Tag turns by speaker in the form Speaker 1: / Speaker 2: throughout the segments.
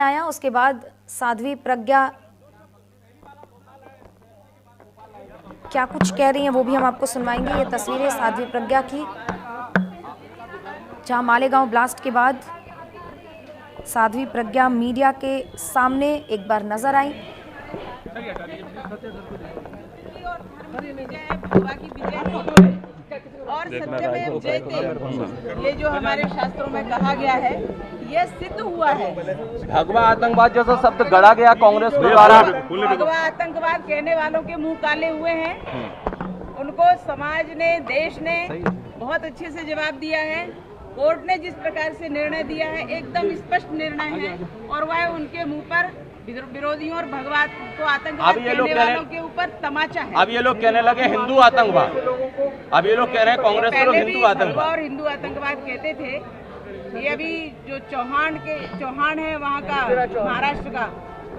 Speaker 1: आया। उसके बाद साध्वी प्रज्ञा क्या कुछ कह रही हैं वो भी हम आपको सुनवाएंगे। ये तस्वीरें साध्वी प्रज्ञा की, जहां मालेगांव ब्लास्ट के बाद साध्वी प्रज्ञा मीडिया के सामने एक बार नजर आई।
Speaker 2: और सत्यमेव जयते, ये जो हमारे शास्त्रों में कहा गया है, ये सिद्ध हुआ है।
Speaker 3: भगवा आतंकवाद जैसा शब्द गढ़ा गया कांग्रेस के द्वारा।
Speaker 2: भगवा आतंकवाद कहने वालों के मुंह काले हुए हैं। उनको समाज ने, देश ने बहुत अच्छे से जवाब दिया है। कोर्ट ने जिस प्रकार से निर्णय दिया है, एकदम स्पष्ट निर्णय है, और वह उनके मुंह पर विरोधियों और भगवा को आतंकवाद कहने वालों के ऊपर तमाचा है।
Speaker 3: अब ये लोग कहने लगे हिंदू आतंकवाद। अब ये लोग कह रहे हैं कांग्रेस के लोग हिंदू आतंकवाद
Speaker 2: और हिंदू आतंकवाद कहते थे। ये अभी जो चौहान है वहाँ का, महाराष्ट्र का,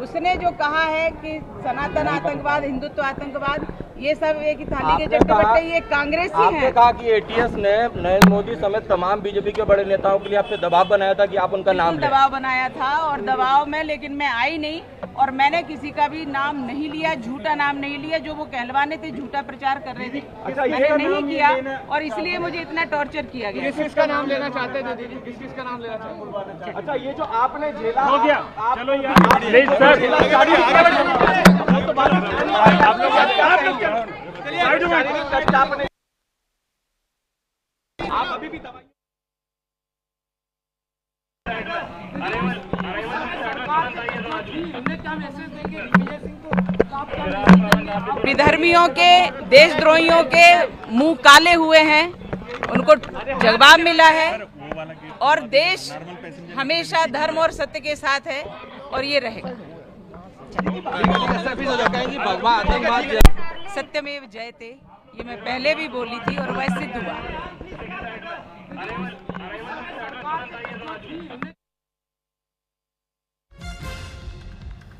Speaker 2: उसने जो कहा है कि सनातन आतंकवाद, हिंदुत्व आतंकवाद, ये सब एक ही थाली के चट्टे बट्टे, ये कांग्रेसी है।
Speaker 3: आपने कहा कि एटीएस ने नरेंद्र मोदी समेत तमाम बीजेपी के बड़े नेताओं के लिए आपसे दबाव बनाया था कि आप उनका नाम लें।
Speaker 2: दबाव बनाया था, और दबाव में लेकिन मैं आई नहीं, और मैंने किसी का भी नाम नहीं लिया, झूठा नाम नहीं लिया। जो वो कहलवाने थे, झूठा प्रचार कर रहे थे, मैंने नहीं किया, और इसलिए मुझे इतना टॉर्चर किया गया।
Speaker 4: किस का नाम लेना चाहते थे दीदी? किस का नाम लेना चाहते थे?
Speaker 3: अच्छा, ये जो आपने झेला
Speaker 4: हो गया, चलो
Speaker 3: आप अभी भी दवाई
Speaker 2: विधर्मियों के, देशद्रोहियों के मुंह काले हुए हैं, उनको जवाब मिला है, और देश हमेशा धर्म और सत्य के साथ है, और ये रहेगा।
Speaker 3: भगवा आतंकवाद
Speaker 2: सत्यमेव जयते, ये मैं पहले भी बोली थी, और वह सिद्ध हुआ।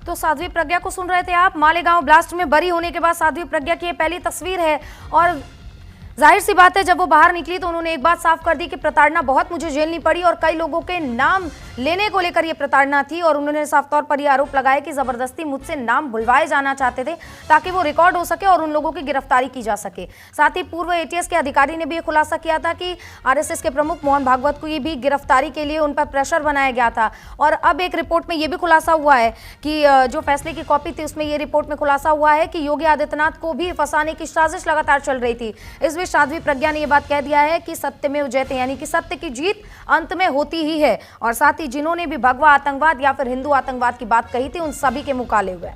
Speaker 1: तो साध्वी प्रज्ञा को सुन रहे थे आप। मालेगांव ब्लास्ट में बरी होने के बाद साध्वी प्रज्ञा की ये पहली तस्वीर है, और जाहिर सी बात है जब वो बाहर निकली तो उन्होंने एक बात साफ कर दी कि प्रताड़ना बहुत मुझे झेलनी पड़ी, और कई लोगों के नाम लेने को लेकर ये प्रताड़ना थी। और उन्होंने साफ तौर पर ये आरोप लगाया कि जबरदस्ती मुझसे नाम बुलवाए जाना चाहते थे ताकि वो रिकॉर्ड हो सके और उन लोगों की गिरफ्तारी की जा सके। साथ ही पूर्व एटीएस के अधिकारी ने भी ये खुलासा किया था कि आरएसएस के प्रमुख मोहन भागवत को ये भी गिरफ्तारी के लिए उन पर प्रेशर बनाया गया था। और अब एक रिपोर्ट में ये भी खुलासा हुआ है कि जो फैसले की कॉपी थी उसमें ये रिपोर्ट में खुलासा हुआ है कि योगी आदित्यनाथ को भी फंसाने की साजिश लगातार चल रही थी। इस बीच साध्वी प्रज्ञा ने यह बात कह दिया है कि सत्यमेव जयते, यानी कि सत्य की जीत अंत में होती ही है। और साथ ही जिन्होंने भी भगवा आतंकवाद या फिर हिंदू आतंकवाद की बात कही थी, उन सभी के मुंह काले हुए।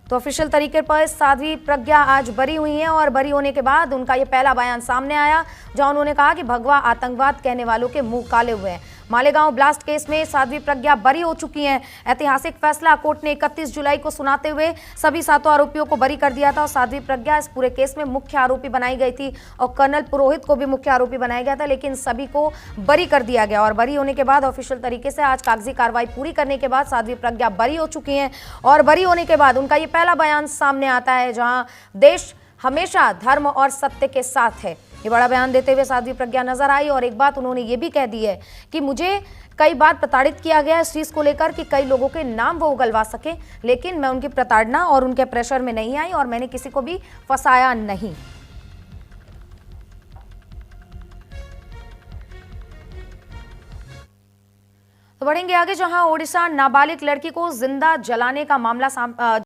Speaker 1: तो ऑफिशियल तरीके पर साध्वी प्रज्ञा आज बरी हुई हैं, और बरी होने के बाद उनका यह पहला बयान सामने आया जहां उन्होंने कहा कि भगवा आतंकवाद कहने वालों के मुंह काले हुए हैं। मालेगांव ब्लास्ट केस में साध्वी प्रज्ञा बरी हो चुकी हैं। ऐतिहासिक फैसला कोर्ट ने 31 जुलाई को सुनाते हुए सभी 7 आरोपियों को बरी कर दिया था, और साध्वी प्रज्ञा इस पूरे केस में मुख्य आरोपी बनाई गई थी, और कर्नल पुरोहित को भी मुख्य आरोपी बनाया गया था, लेकिन सभी को बरी कर दिया गया। और बरी होने के बाद ऑफिशियल तरीके से आज कागजी कार्रवाई पूरी करने के बाद साध्वी प्रज्ञा बरी हो चुकी हैं, और बरी होने के बाद उनका ये पहला बयान सामने आता है जहां देश हमेशा धर्म और सत्य के साथ है। ये बड़ा बयान देते हुए साध्वी प्रज्ञा नजर आई, और एक बात उन्होंने ये भी कह दी है कि मुझे कई बार प्रताड़ित किया गया इस चीज को लेकर कि कई लोगों के नाम वो उगलवा सके, लेकिन मैं उनकी प्रताड़ना और उनके प्रेशर में नहीं आई, और मैंने किसी को भी फंसाया नहीं। तो बढ़ेंगे आगे, जहां ओडिशा नाबालिग लड़की को जिंदा जलाने का मामला